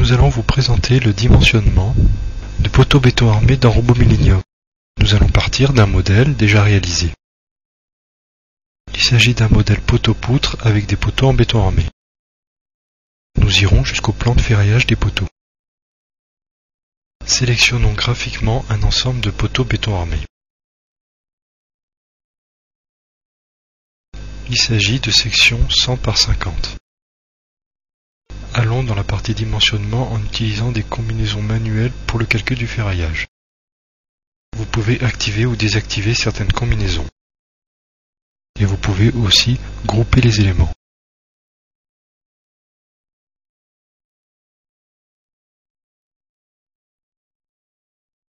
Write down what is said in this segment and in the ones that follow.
Nous allons vous présenter le dimensionnement de poteaux béton armé dans RoboMillennium. Nous allons partir d'un modèle déjà réalisé. Il s'agit d'un modèle poteau-poutre avec des poteaux en béton armé. Nous irons jusqu'au plan de ferraillage des poteaux. Sélectionnons graphiquement un ensemble de poteaux béton armé. Il s'agit de sections 100 par 50. Allons dans la partie dimensionnement en utilisant des combinaisons manuelles pour le calcul du ferraillage. Vous pouvez activer ou désactiver certaines combinaisons. Et vous pouvez aussi grouper les éléments.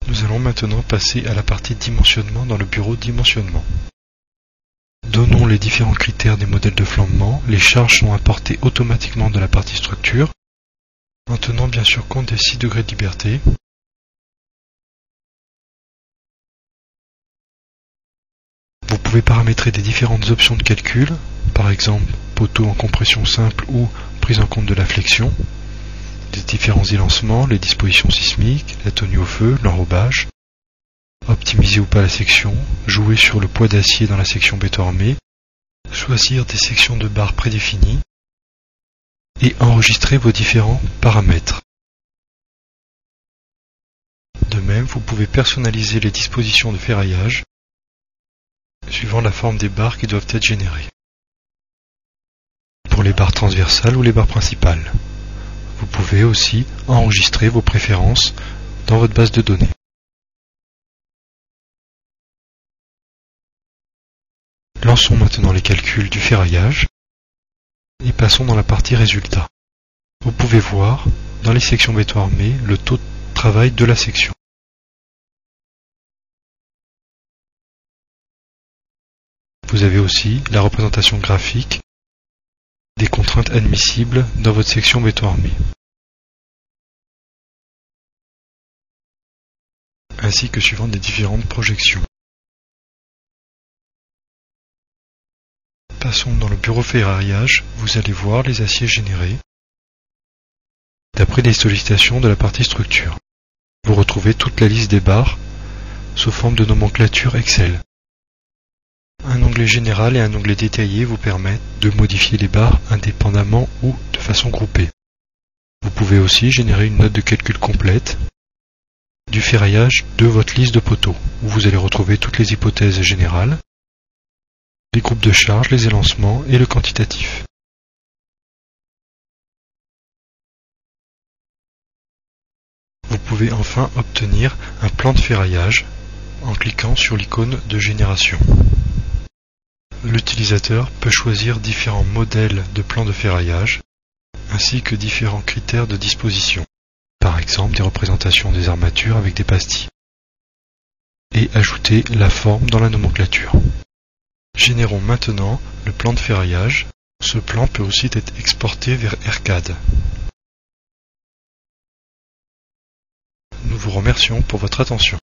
Nous allons maintenant passer à la partie dimensionnement dans le bureau dimensionnement. Donnons les différents critères des modèles de flambement. Les charges sont apportées automatiquement de la partie structure, en tenant bien sûr compte des 6 degrés de liberté. Vous pouvez paramétrer des différentes options de calcul, par exemple poteau en compression simple ou prise en compte de la flexion, des différents élancements, les dispositions sismiques, la tenue au feu, l'enrobage, optimiser ou pas la section, jouer sur le poids d'acier dans la section béton armé, choisir des sections de barres prédéfinies et enregistrer vos différents paramètres. De même, vous pouvez personnaliser les dispositions de ferraillage suivant la forme des barres qui doivent être générées. Pour les barres transversales ou les barres principales. Vous pouvez aussi enregistrer vos préférences dans votre base de données. Lançons maintenant les calculs du ferraillage et passons dans la partie résultats. Vous pouvez voir dans les sections béton armé le taux de travail de la section. Vous avez aussi la représentation graphique des contraintes admissibles dans votre section béton armé, ainsi que suivant des différentes projections. Passons dans le bureau ferraillage, vous allez voir les aciers générés d'après les sollicitations de la partie structure. Vous retrouvez toute la liste des barres sous forme de nomenclature Excel. Un onglet général et un onglet détaillé vous permettent de modifier les barres indépendamment ou de façon groupée. Vous pouvez aussi générer une note de calcul complète du ferraillage de votre liste de poteaux, où vous allez retrouver toutes les hypothèses générales, les groupes de charges, les élancements et le quantitatif. Vous pouvez enfin obtenir un plan de ferraillage en cliquant sur l'icône de génération. L'utilisateur peut choisir différents modèles de plans de ferraillage, ainsi que différents critères de disposition, par exemple des représentations des armatures avec des pastilles, et ajouter la forme dans la nomenclature. Générons maintenant le plan de ferraillage. Ce plan peut aussi être exporté vers AirCAD. Nous vous remercions pour votre attention.